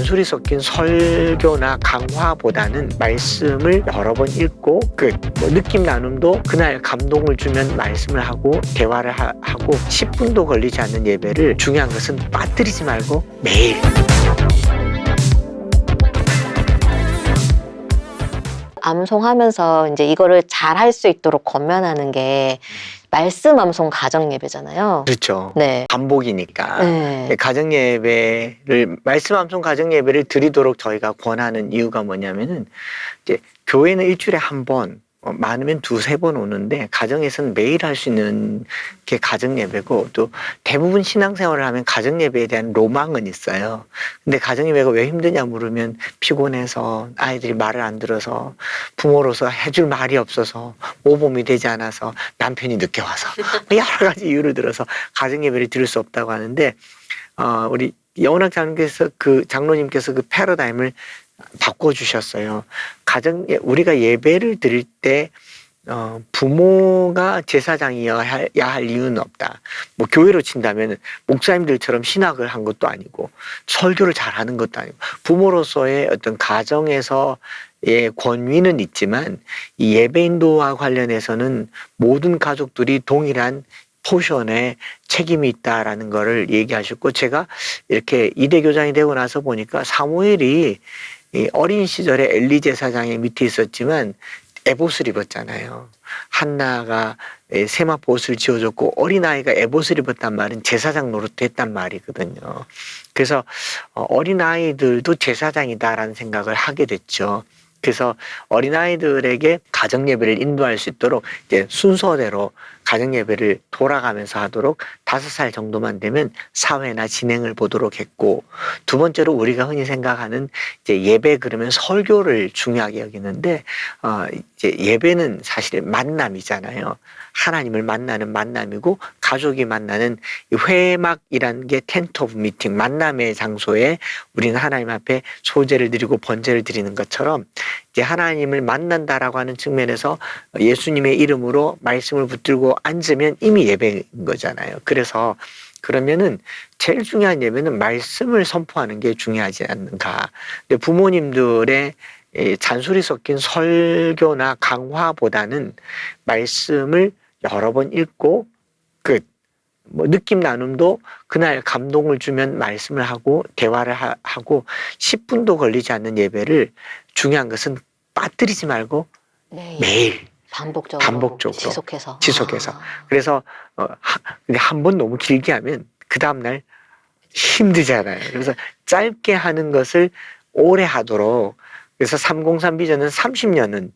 잔소리 섞인 설교나 강화보다는 말씀을 여러 번 읽고 느낌 나눔도 그날 감동을 주면 말씀을 하고 대화를 하고 10분도 걸리지 않는 예배를, 중요한 것은 빠뜨리지 말고 매일. 암송하면서 이제 이거를 잘 할 수 있도록 권면하는 게 말씀 암송 가정 예배잖아요. 그렇죠. 네. 반복이니까. 네. 가정 예배를, 말씀 암송 가정 예배를 드리도록 저희가 권하는 이유가 뭐냐면은, 이제 교회는 일주일에 한 번, 많으면 두세 번 오는데 가정에서는 매일 할 수 있는 게 가정 예배고, 또 대부분 신앙생활을 하면 가정 예배에 대한 로망은 있어요. 근데 가정 예배가 왜 힘드냐 물으면 피곤해서, 아이들이 말을 안 들어서, 부모로서 해줄 말이 없어서, 모범이 되지 않아서, 남편이 늦게 와서 여러 가지 이유를 들어서 가정 예배를 드릴 수 없다고 하는데, 우리 여운학 장로님께서 그 패러다임을 바꿔주셨어요. 우리가 예배를 드릴 때 부모가 제사장이어야 할 이유는 없다. 뭐 교회로 친다면 목사님들처럼 신학을 한 것도 아니고 설교를 잘하는 것도 아니고, 부모로서의 어떤 가정에서의 권위는 있지만 이 예배 인도와 관련해서는 모든 가족들이 동일한 포션에 책임이 있다라는 거를 얘기하셨고, 제가 이렇게 이대 교장이 되고 나서 보니까 사무엘이 어린 시절에 엘리 제사장의 밑에 있었지만 에봇을 입었잖아요. 한나가 세마포 옷을 지어줬고 어린아이가 에봇을 입었단 말은 제사장 노릇했단 말이거든요. 그래서 어린아이들도 제사장이다라는 생각을 하게 됐죠. 그래서 어린아이들에게 가정예배를 인도할 수 있도록 이제 순서대로 가정예배를 돌아가면서 하도록 5살 정도만 되면 사회나 진행을 보도록 했고, 두 번째로 우리가 흔히 생각하는 이제 예배 그러면 설교를 중요하게 여기는데, 이제 예배는 사실 만남이잖아요. 하나님을 만나는 만남이고, 가족이 만나는 회막이라는 게 텐트 오브 미팅, 만남의 장소에 우리는 하나님 앞에 소제를 드리고 번제를 드리는 것처럼, 이제 하나님을 만난다라고 하는 측면에서 예수님의 이름으로 말씀을 붙들고 앉으면 이미 예배인 거잖아요. 그래서 그러면은 제일 중요한 예배는 말씀을 선포하는 게 중요하지 않는가. 근데 부모님들의 잔소리 섞인 설교나 강화보다는 말씀을 여러 번 읽고 느낌 나눔도 그날 감동을 주면 말씀을 하고 대화를 하고 10분도 걸리지 않는 예배를, 중요한 것은 빠뜨리지 말고 매일 반복적으로 지속해서. 그래서 근데 한 번 너무 길게 하면 그 다음날 힘들잖아요. 그래서 짧게 하는 것을 오래 하도록, 그래서 303 비전은 30년은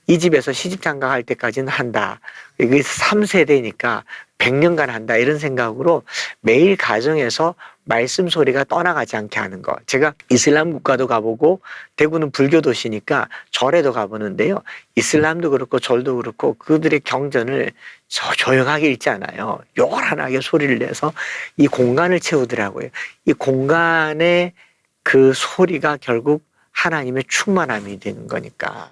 이 집에서 시집 장가갈 때까지는 한다. 이게 3세대니까 100년간 한다, 이런 생각으로 매일 가정에서 말씀 소리가 떠나가지 않게 하는 거. 제가 이슬람 국가도 가보고 대구는 불교 도시니까 절에도 가보는데요. 이슬람도 그렇고 절도 그렇고 그들의 경전을 조용하게 읽지 않아요. 요란하게 소리를 내서 이 공간을 채우더라고요. 이 공간의 그 소리가 결국 하나님의 충만함이 되는 거니까.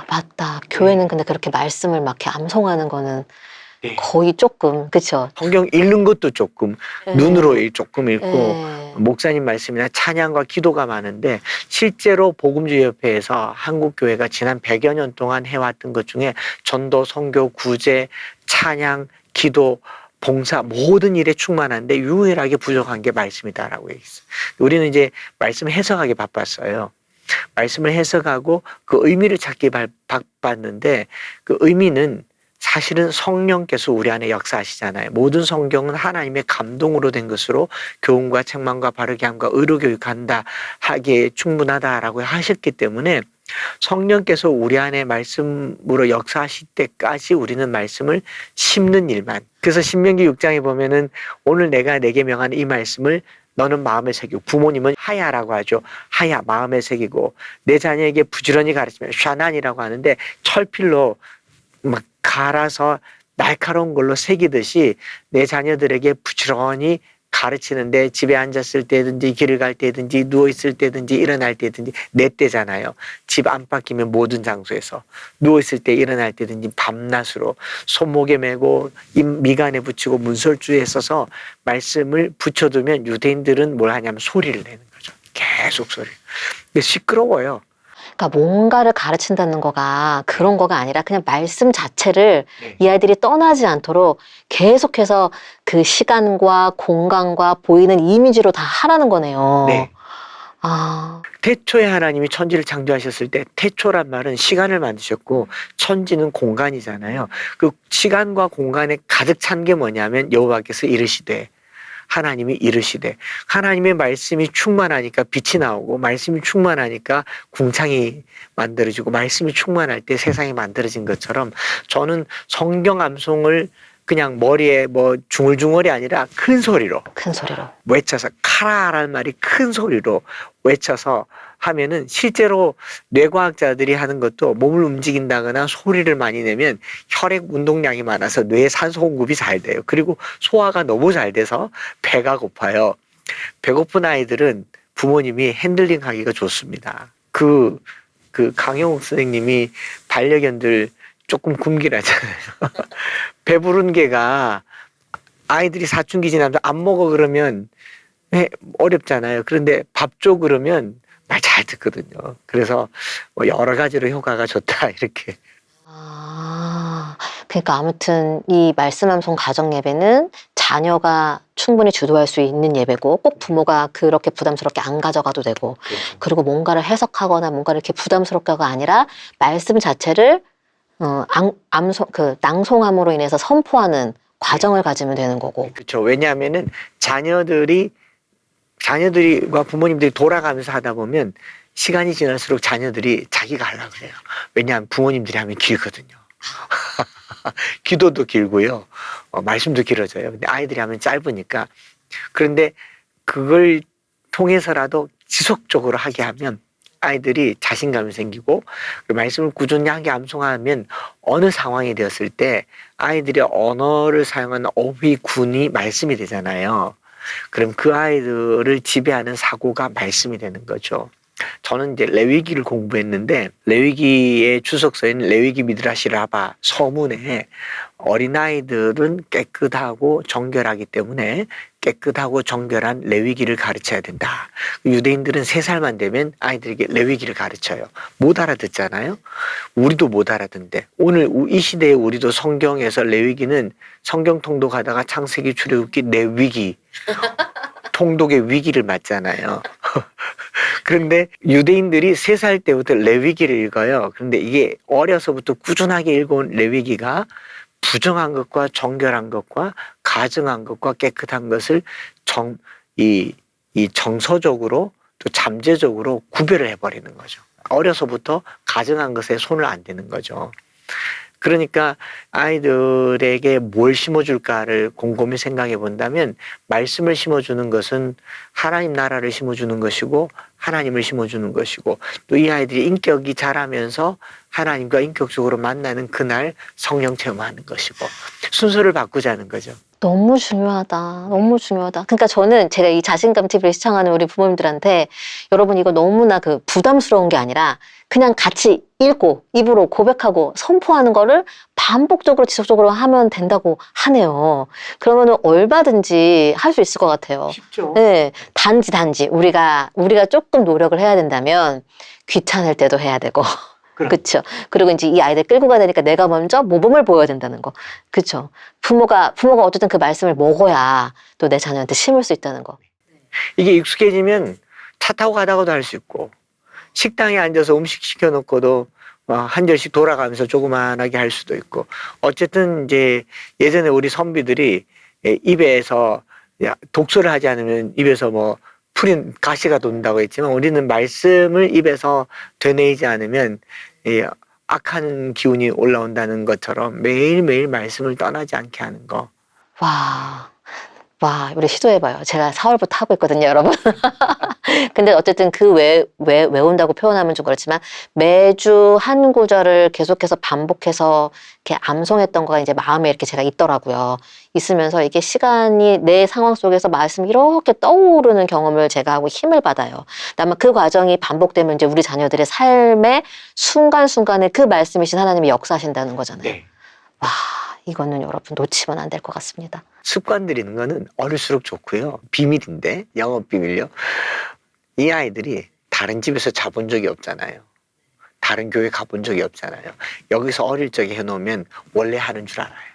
맞다. 교회는 근데 그렇게 말씀을 막 이렇게 암송하는 거는 거의 조금, 그쵸? 성경 읽는 것도 조금, 눈으로 조금 읽고, 네. 목사님 말씀이나 찬양과 기도가 많은데, 실제로 복음주의협회에서 한국교회가 지난 100여 년 동안 해왔던 것 중에 전도, 선교, 구제, 찬양, 기도, 봉사, 모든 일에 충만한데 유일하게 부족한 게 말씀이다라고 얘기했어요. 우리는 이제 말씀 해석하기 바빴어요. 말씀을 해석하고 그 의미를 찾기 바빴는데, 그 의미는 사실은 성령께서 우리 안에 역사하시잖아요. 모든 성경은 하나님의 감동으로 된 것으로 교훈과 책망과 바르게 함과 의로 교육한다 하기에 충분하다라고 하셨기 때문에, 성령께서 우리 안에 말씀으로 역사하실 때까지 우리는 말씀을 심는 일만. 그래서 신명기 6장에 보면은 오늘 내가 내게 명하는 이 말씀을 너는 마음에 새기고, 부모님은 하야라고 하죠. 하야, 마음에 새기고, 내 자녀에게 부지런히 가르치면 샤난이라고 하는데, 철필로 막 갈아서 날카로운 걸로 새기듯이 내 자녀들에게 부지런히 가르치는데, 집에 앉았을 때든지 길을 갈 때든지 누워있을 때든지 일어날 때든지, 내 때잖아요. 집 안팎이면 모든 장소에서, 누워있을 때 일어날 때든지 밤낮으로 손목에 메고 미간에 붙이고 문설주에 써서 말씀을 붙여두면 유대인들은 뭘 하냐면 소리를 내는 거죠. 계속 소리. 근데 시끄러워요. 그러니까 뭔가를 가르친다는 거가 그런 거가 아니라 그냥 말씀 자체를 네. 이 아이들이 떠나지 않도록 계속해서 그 시간과 공간과 보이는 이미지로 다 하라는 거네요. 네. 아, 태초에 하나님이 천지를 창조하셨을 때 태초란 말은 시간을 만드셨고 천지는 공간이잖아요. 그 시간과 공간에 가득 찬 게 뭐냐면 여호와께서 이르시되 하나님이 이르시되 하나님의 말씀이 충만하니까 빛이 나오고 말씀이 충만하니까 궁창이 만들어지고 말씀이 충만할 때 세상이 만들어진 것처럼 저는 성경 암송을 그냥 머리에 뭐 중얼중얼이 아니라 큰 소리로 큰 소리로. 외쳐서 카라라는 말이 큰 소리로 외쳐서 하면은 실제로 뇌과학자들이 하는 것도 몸을 움직인다거나 소리를 많이 내면 혈액 운동량이 많아서 뇌에 산소 공급이 잘 돼요. 그리고 소화가 너무 잘 돼서 배가 고파요. 배고픈 아이들은 부모님이 핸들링 하기가 좋습니다. 그 강영욱 선생님이 반려견들 조금 굶기라잖아요. 배부른 개가 아이들이 사춘기 지나면 안 먹어 그러면 어렵잖아요. 그런데 밥 줘 그러면 말 잘 듣거든요. 그래서 뭐 여러 가지로 효과가 좋다 이렇게. 아, 그러니까 아무튼 이 말씀암송 가정 예배는 자녀가 충분히 주도할 수 있는 예배고 꼭 부모가 그렇게 부담스럽게 안 가져가도 되고 그리고 뭔가를 해석하거나 뭔가를 이렇게 부담스럽게가 아니라 말씀 자체를 낭송함으로 인해서 선포하는 과정을 가지면 되는 거고. 그렇죠. 왜냐하면은 자녀들과 부모님들이 돌아가면서 하다 보면 시간이 지날수록 자녀들이 자기가 하려고 그래요. 왜냐하면 부모님들이 하면 길거든요. 기도도 길고요. 말씀도 길어져요. 근데 아이들이 하면 짧으니까. 그런데 그걸 통해서라도 지속적으로 하게 하면 아이들이 자신감이 생기고 그 말씀을 꾸준히 하게 암송하면 어느 상황이 되었을 때 아이들이 언어를 사용하는 어휘, 군이 말씀이 되잖아요. 그럼 그 아이들을 지배하는 사고가 말씀이 되는 거죠. 저는 이제 레위기를 공부했는데 레위기의 주석서인 레위기 미드라시 라바 서문에 어린아이들은 깨끗하고 정결하기 때문에 깨끗하고 정결한 레위기를 가르쳐야 된다. 유대인들은 3살만 되면 아이들에게 레위기를 가르쳐요. 못 알아듣잖아요. 우리도 못 알아듣는데 오늘 이 시대에 우리도 성경에서 레위기는 성경 통독하다가 창세기 출애굽기 내위기 통독의 위기를 맞잖아요. 그런데 유대인들이 3살 때부터 레위기를 읽어요. 그런데 이게 어려서부터 꾸준하게 읽어온 레위기가 부정한 것과 정결한 것과 가증한 것과 깨끗한 것을 이 정서적으로 또 잠재적으로 구별을 해버리는 거죠. 어려서부터 가증한 것에 손을 안 대는 거죠. 그러니까 아이들에게 뭘 심어줄까를 곰곰이 생각해 본다면 말씀을 심어주는 것은 하나님 나라를 심어주는 것이고 하나님을 심어주는 것이고 또 이 아이들이 인격이 자라면서 하나님과 인격적으로 만나는 그날 성령 체험하는 것이고 순서를 바꾸자는 거죠. 너무 중요하다. 너무 중요하다. 그러니까 저는 제가 이 자신감 TV를 시청하는 우리 부모님들한테 여러분 이거 너무나 부담스러운 게 아니라 그냥 같이 읽고 입으로 고백하고 선포하는 거를 반복적으로 지속적으로 하면 된다고 하네요. 그러면은 얼마든지 할 수 있을 것 같아요. 쉽죠. 네. 단지 우리가 조금 노력을 해야 된다면 귀찮을 때도 해야 되고. 그렇죠. 그리고 이제 이 아이들 끌고 가야 되니까 내가 먼저 모범을 보여야 된다는 거. 그렇죠. 부모가 어쨌든 그 말씀을 먹어야 또 내 자녀한테 심을 수 있다는 거. 이게 익숙해지면 차 타고 가다가도 할 수 있고 식당에 앉아서 음식 시켜놓고도 한 절씩 돌아가면서 조그만하게 할 수도 있고 어쨌든 이제 예전에 우리 선비들이 입에서 독서를 하지 않으면 입에서 뭐 풀인 가시가 돈다고 했지만 우리는 말씀을 입에서 되뇌이지 않으면 악한 기운이 올라온다는 것처럼 매일매일 말씀을 떠나지 않게 하는 거. 와, 우리 시도해봐요. 제가 4월부터 하고 있거든요, 여러분. 근데 어쨌든 외운다고 표현하면 좀 그렇지만 매주 한 구절을 계속해서 반복해서 이렇게 암송했던 거가 이제 마음에 이렇게 제가 있더라고요. 있으면서 이게 시간이 내 상황 속에서 말씀이 이렇게 떠오르는 경험을 제가 하고 힘을 받아요. 아마 그 과정이 반복되면 이제 우리 자녀들의 삶의 순간순간에 그 말씀이신 하나님이 역사하신다는 거잖아요. 네. 와, 이거는 여러분 놓치면 안 될 것 같습니다. 습관 들이는 거는 어릴수록 좋고요. 비밀인데 영업 비밀요. 이 아이들이 다른 집에서 자본 적이 없잖아요. 다른 교회 가본 적이 없잖아요. 여기서 어릴 적에 해놓으면 원래 하는 줄 알아요.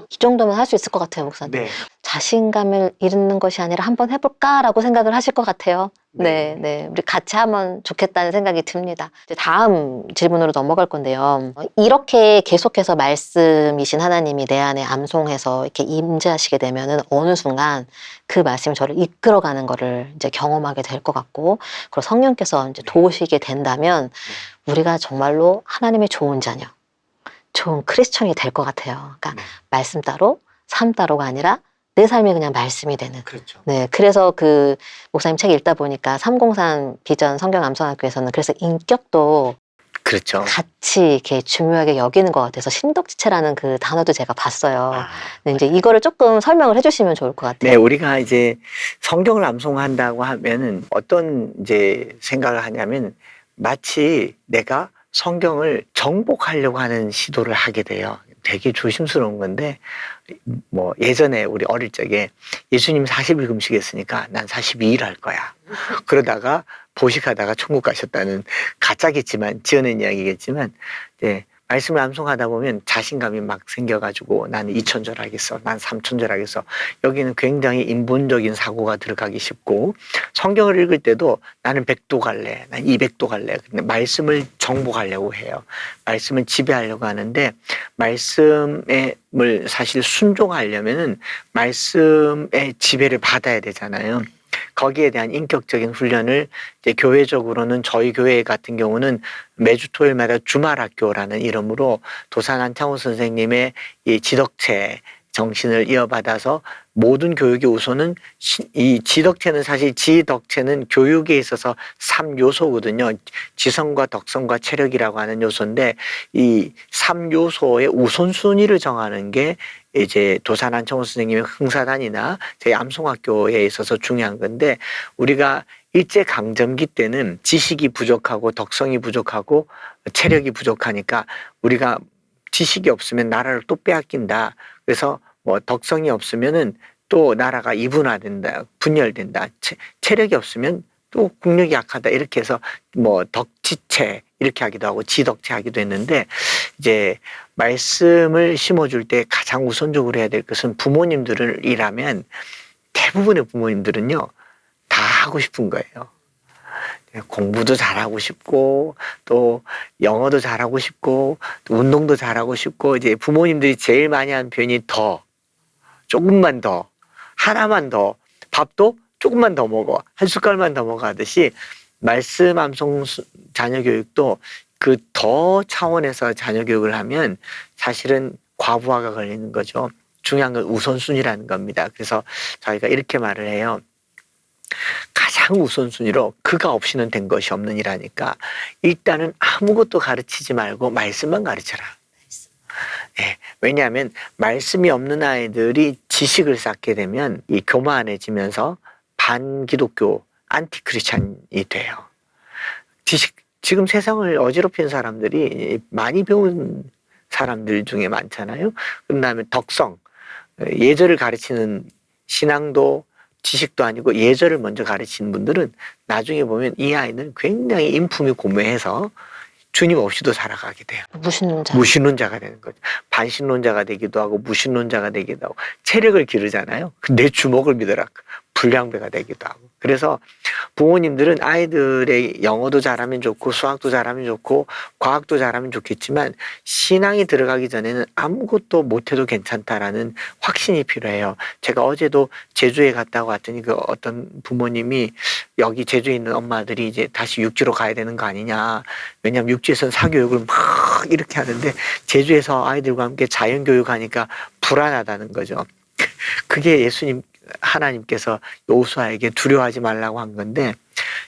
이 정도면 할 수 있을 것 같아요, 목사님. 네. 자신감을 잃는 것이 아니라 한번 해볼까라고 생각을 하실 것 같아요. 네, 네. 우리 같이 하면 좋겠다는 생각이 듭니다. 이제 다음 질문으로 넘어갈 건데요. 이렇게 계속해서 말씀이신 하나님이 내 안에 암송해서 이렇게 임재하시게 되면은 어느 순간 그 말씀이 저를 이끌어가는 거를 이제 경험하게 될 것 같고, 그리고 성령께서 이제 도우시게 된다면 우리가 정말로 하나님의 좋은 자녀, 좋은 크리스천이 될 것 같아요. 그러니까 말씀 따로, 삶 따로가 아니라 내 삶이 그냥 말씀이 되는. 그렇죠. 네, 그래서 그 목사님 책 읽다 보니까 303 비전 성경 암송학교에서는 그래서 인격도 그렇죠. 같이 이렇게 중요하게 여기는 것 같아서 신덕지체라는 그 단어도 제가 봤어요. 아, 네, 이제 이거를 조금 설명을 해주시면 좋을 것 같아요. 네, 우리가 이제 성경을 암송한다고 하면은 어떤 이제 생각을 하냐면 마치 내가 성경을 정복하려고 하는 시도를 하게 돼요. 되게 조심스러운 건데, 뭐 예전에 우리 어릴 적에 예수님 40일 금식했으니까 난 42일 할 거야. 그러다가 보식하다가 천국 가셨다는 가짜겠지만, 지어낸 이야기겠지만, 네, 말씀을 암송하다 보면 자신감이 막 생겨가지고 나는 2천절 하겠어, 난 3천절 하겠어. 여기는 굉장히 인본적인 사고가 들어가기 쉽고, 성경을 읽을 때도 나는 100도 갈래, 난 200도 갈래. 근데 말씀을 정복하려고 해요. 말씀을 지배하려고 하는데, 말씀을 사실 순종하려면은 말씀의 지배를 받아야 되잖아요. 거기에 대한 인격적인 훈련을 이제 교회적으로는, 저희 교회 같은 경우는 매주 토요일마다 주말학교라는 이름으로 도산 안창호 선생님의 이 지덕체 정신을 이어받아서 모든 교육의 우선은, 이 지덕체는 사실 지덕체는 교육에 있어서 3요소거든요. 지성과 덕성과 체력이라고 하는 요소인데, 이 3요소의 우선순위를 정하는 게 이제 도산 안창호 선생님의 흥사단이나 저희 암송학교에 있어서 중요한 건데, 우리가 일제강점기 때는 지식이 부족하고 덕성이 부족하고 체력이 부족하니까 우리가 지식이 없으면 나라를 또 빼앗긴다. 그래서 뭐 덕성이 없으면은 또 나라가 이분화된다, 분열된다. 체력이 없으면 또 국력이 약하다. 이렇게 해서 뭐 덕지체 이렇게 하기도 하고 지덕체 하기도 했는데, 이제 말씀을 심어줄 때 가장 우선적으로 해야 될 것은, 부모님들이라면 대부분의 부모님들은요 다 하고 싶은 거예요. 공부도 잘하고 싶고, 또 영어도 잘하고 싶고, 또 운동도 잘하고 싶고, 이제 부모님들이 제일 많이 하는 표현이 더, 조금만 더, 하나만 더, 밥도 조금만 더 먹어, 한 숟갈만 더 먹어 하듯이, 말씀 암송 자녀 교육도 그 더 차원에서 자녀 교육을 하면 사실은 과부하가 걸리는 거죠. 중요한 건 우선순위라는 겁니다. 그래서 저희가 이렇게 말을 해요. 가장 우선순위로 그가 없이는 된 것이 없느니라니까, 일단은 아무것도 가르치지 말고 말씀만 가르쳐라. 네, 왜냐하면 말씀이 없는 아이들이 지식을 쌓게 되면 이 교만해지면서 반기독교 안티크리스찬이 돼요. 지금 세상을 어지럽힌 사람들이 많이 배운 사람들 중에 많잖아요. 그다음에 덕성, 예절을 가르치는 신앙도 지식도 아니고 예절을 먼저 가르치는 분들은 나중에 보면 이 아이는 굉장히 인품이 고매해서 주님 없이도 살아가게 돼요. 무신론자가 되는 거죠. 반신론자가 되기도 하고 무신론자가 되기도 하고, 체력을 기르잖아요. 내 주먹을 믿어라, 불량배가 되기도 하고. 그래서 부모님들은 아이들의 영어도 잘하면 좋고 수학도 잘하면 좋고 과학도 잘하면 좋겠지만, 신앙이 들어가기 전에는 아무것도 못해도 괜찮다라는 확신이 필요해요. 제가 어제도 제주에 갔다 왔더니 그 어떤 부모님이, 여기 제주에 있는 엄마들이 이제 다시 육지로 가야 되는 거 아니냐, 왜냐하면 육지에서는 사교육을 막 이렇게 하는데 제주에서 아이들과 함께 자연교육하니까 불안하다는 거죠. 그게 예수님, 하나님께서 여호수아에게 두려워하지 말라고 한 건데,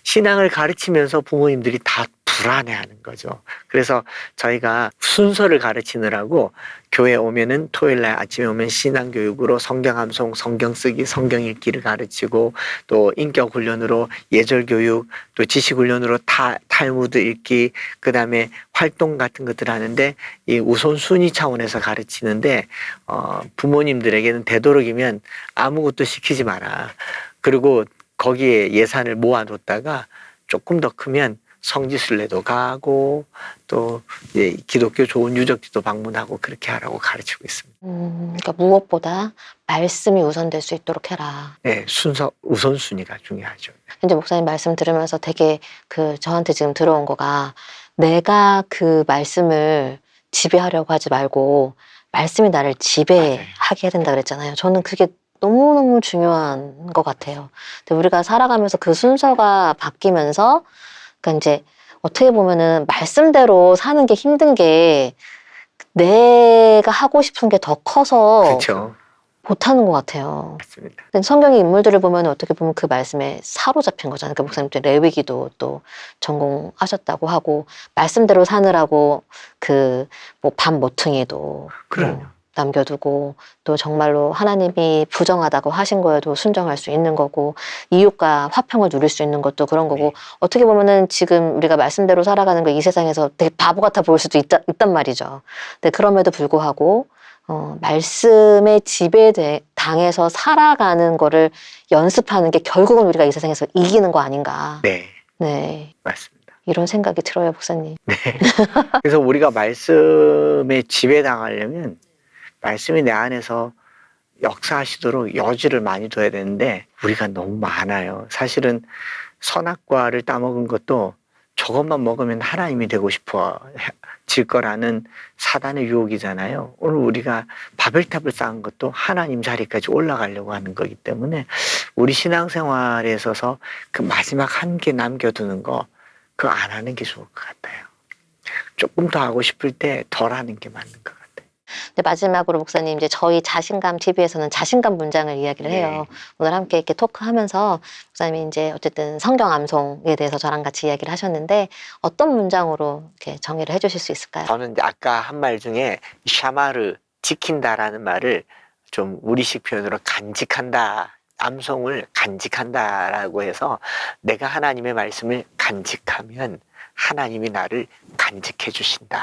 신앙을 가르치면서 부모님들이 다 불안해하는 거죠. 그래서 저희가 순서를 가르치느라고 교회 오면은, 토요일날 아침에 오면 신앙교육으로 성경 암송, 성경 쓰기, 성경 읽기를 가르치고, 또 인격 훈련으로 예절교육, 또 지식 훈련으로 탈무드 읽기, 그 다음에 활동 같은 것들 하는데, 이 우선순위 차원에서 가르치는데, 부모님들에게는 되도록이면 아무것도 시키지 마라. 그리고 거기에 예산을 모아뒀다가 조금 더 크면 성지순례도 가고 또 기독교 좋은 유적지도 방문하고 그렇게 하라고 가르치고 있습니다. 그러니까 무엇보다 말씀이 우선될 수 있도록 해라. 네, 우선순위가 중요하죠. 이제 목사님 말씀 들으면서 되게 저한테 지금 들어온 거가 내가 그 말씀을 지배하려고 하지 말고 말씀이 나를 지배하게 해야 된다 그랬잖아요. 저는 그게 너무너무 중요한 것 같아요. 근데 우리가 살아가면서 그 순서가 바뀌면서 그러니까 이제 어떻게 보면은 말씀대로 사는 게 힘든 게 내가 하고 싶은 게 더 커서 그렇죠. 못하는 것 같아요. 맞습니다. 근데 성경의 인물들을 보면 어떻게 보면 그 말씀에 사로잡힌 거잖아요. 그 목사님 때 레위기도 또 전공하셨다고 하고 말씀대로 사느라고 뭐 밤 모퉁이도 그럼요. 남겨두고 또 정말로 하나님이 부정하다고 하신 거에도 순종할 수 있는 거고 이웃과 화평을 누릴 수 있는 것도 그런 거고 네. 어떻게 보면은 지금 우리가 말씀대로 살아가는 거 이 세상에서 되게 바보 같아 보일 수도 있단 말이죠. 근데 그럼에도 불구하고 말씀에 지배당해서 살아가는 거를 연습하는 게 결국은 우리가 이 세상에서 이기는 거 아닌가. 네, 네. 맞습니다. 이런 생각이 들어요, 목사님. 네. 그래서 우리가 말씀에 지배당하려면 말씀이 내 안에서 역사하시도록 여지를 많이 둬야 되는데 우리가 너무 많아요. 사실은 선악과를 따먹은 것도 저것만 먹으면 하나님이 되고 싶어질 거라는 사단의 유혹이잖아요. 오늘 우리가 바벨탑을 쌓은 것도 하나님 자리까지 올라가려고 하는 거기 때문에 우리 신앙생활에 있어서 그 마지막 한 개 남겨두는 거 그거 안 하는 게 좋을 것 같아요. 조금 더 하고 싶을 때 덜 하는 게 맞는 것 같아요. 근데 마지막으로 목사님 이제 저희 자신감 TV에서는 자신감 문장을 이야기를 해요. 네. 오늘 함께 이렇게 토크하면서 목사님이 이제 어쨌든 성경 암송에 대해서 저랑 같이 이야기를 하셨는데 어떤 문장으로 이렇게 정의를 해주실 수 있을까요? 저는 이제 아까 한 말 중에 샤마르 지킨다라는 말을 좀 우리식 표현으로 간직한다. 암송을 간직한다라고 해서 내가 하나님의 말씀을 간직하면 하나님이 나를 간직해 주신다.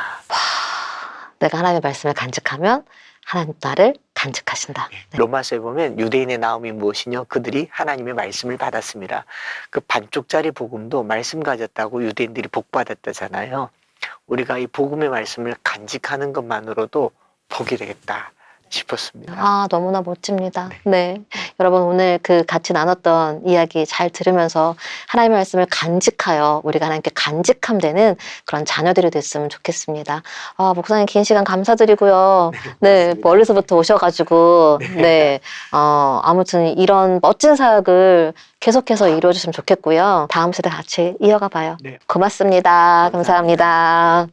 내가 하나님의 말씀을 간직하면 하나님 나를 간직하신다. 네. 로마서에 보면 유대인의 나음이 무엇이뇨? 그들이 하나님의 말씀을 받았습니다. 그 반쪽짜리 복음도 말씀 가졌다고 유대인들이 복 받았다잖아요. 우리가 이 복음의 말씀을 간직하는 것만으로도 복이 되겠다 싶었습니다. 아, 너무나 멋집니다. 네. 여러분, 오늘 같이 나눴던 이야기 잘 들으면서 하나님의 말씀을 간직하여 우리가 하나님께 간직함되는 그런 자녀들이 됐으면 좋겠습니다. 아, 목사님 긴 시간 감사드리고요. 네, 멀리서부터 오셔가지고, 네. 아무튼 이런 멋진 사역을 계속해서 이루어주시면 좋겠고요. 다음 세대 같이 이어가 봐요. 네. 고맙습니다. 감사합니다.